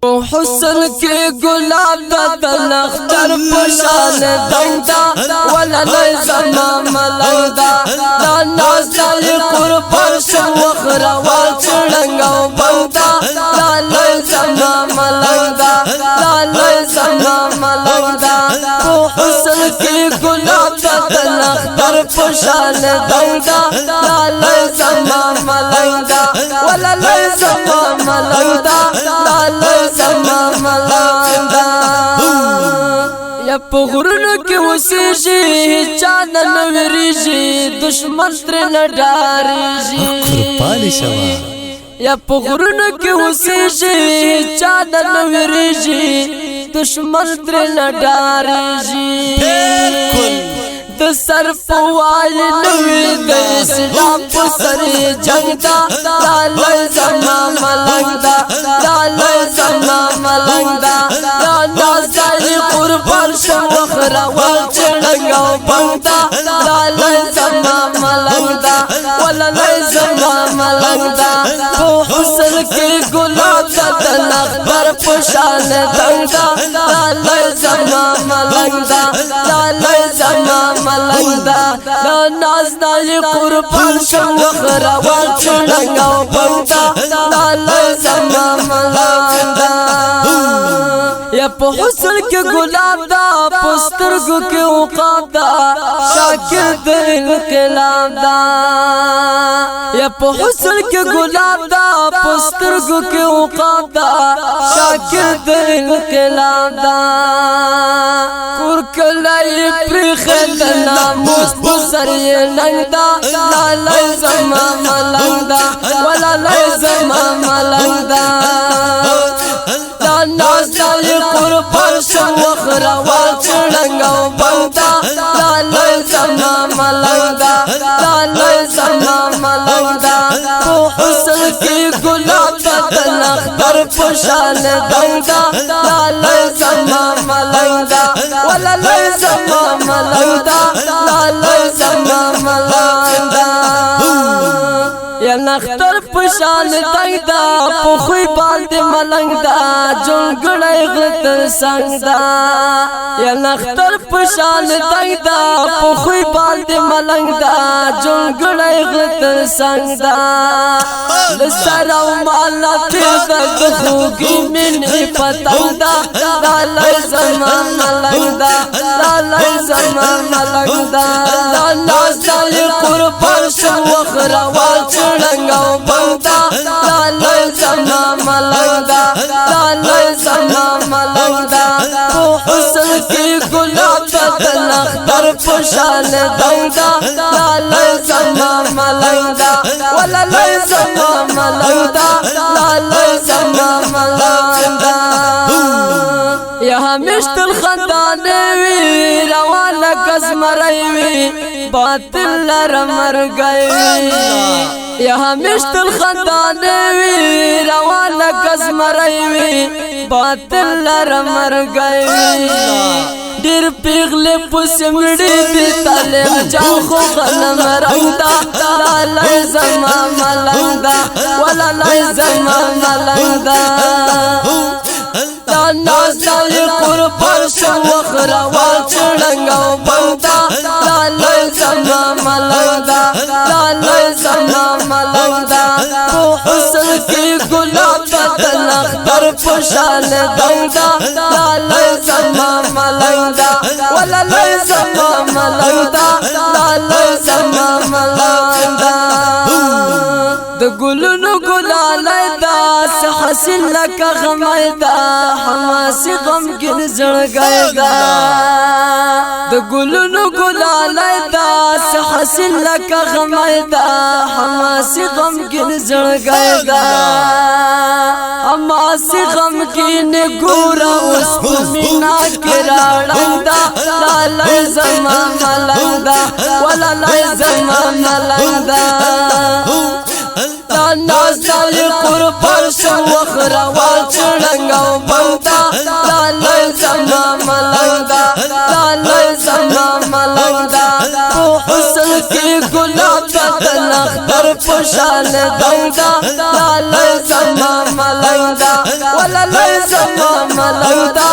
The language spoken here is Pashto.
حسن کے گلاب دا نختر پشان دنگدا ولا لزما ملنگدا دا نازل قربان شو وخرا والچڑنگاو بنگدا دا لزما ملنگدا دا لزما ملنگدا حسن کے گلاب دا نختر پشان دنگدا دا لزما ملنگدا ولا لزما ملنگدا زما ملنگدا یا په غرونو کې اوسېږي چا نه وېرېږي دشمن ترې نه ډارېږي یا په غرونو کې اوسېږي چا نه وېرېږي دشمن ترې نه ډارېږي د سر پوال نوی د اسلام په سر جنگ دا دال زما ملنګ دا دال زما ملنګ دا دا نازل قربان شو وخرا ول چړنګ او بنګ دا دال زما ملنګ دا ولا زما ملنګ دا په حسن کې ګلاب د نخبر پشان دنګ دا دال زما ملنګ دا دال زما ملنگدا دا ناز نالی قربان شو وخرا والچڑنگ او بنگدا دا لزما ملنگدا یا په حسن کے گلاب دا پسترگو کے اوقاب دا شاکر دا انقلاب دا یا په حسن کے گلاب دا پسترگو کے اوقاب دا شاکر دا انقلاب دا کورکلائی پریخل ناموس بسر یہ ننگ دا لالائی زما ملنگ دا ولالائی زما ملنگ دا دا نازل قربان شو وخرا والچڑنگ او بنگ دا لالائی زما ملنگ دا لالائی زما ملنگ دا تو حسن کی گلاب دا نخبر پشان دنگ دا لالائی زما ملنگ دا ولالائی زما ملنگ دا لالائی زما ملنگ دا یا نختر پشان دنگ دا پخوی بالد ملنگ دا جنگڑای غلطر سنگ دا یا نختر پشان دنگ دا پخوی بالد ملنگ دا جنگڑای غلطر سنگ دا لسر و مالا تیدد خوگی من پتنگ دا لالائی زما ملنگ دا لالائی زما ملنگ دا نازل قربان شو وخرا والچڑنگ او بنگ دا لالائی زما ملنگ دا لالائی زما ملنگ دا حسن کی گلاب دا نختر پشان دنگ دا لالائی زما ملنگ دا ولالائی زما ملنگ دا لالائی زما ملنگ دا یا ہمیشت الخندانوی روانا کزمرائی باطل لرمر گئی یا ہمیشت الخندانوی روانا کزمرائی باطل لرمر گئی دیر پیغلے پسمڑی بیتالیم جاو خو غنم رنگ دا لالائی زما ملنگ دا ولالائی زما ملنگ دا دا نازل قربان شو وخرا والچڑنگ او بنگ دا لالائی زما ملنگ دا لالائی زما ملنگ دا حسن کی گلاب دا نختر پشان دنگ دا لالائی زما ملنگ دا ولالائی زما ملنگ دا لالائی زما ملنگ دا د گلونو گلالی دا حاصل لکا غمی دا حماسی غمگن زرگئی دا د گلونو گلالی دا حاصل لکا غمی دا حماسی غمگن زرگئی دا حماسی غمگن گورا اس پمینا کراڑنگ دا لالائی زما ملنگ دا ولالائی زما ملنگ دا نازل قربان شو وخرا والچڑنگ او بنگ دا لالائی زما ملنگ دا لالائی زما ملنگ دا حسن کی گلاب دا نخبر پشان دنگ دا لالائی زما ملنگ دا ولالائی لای زما ملنګ دا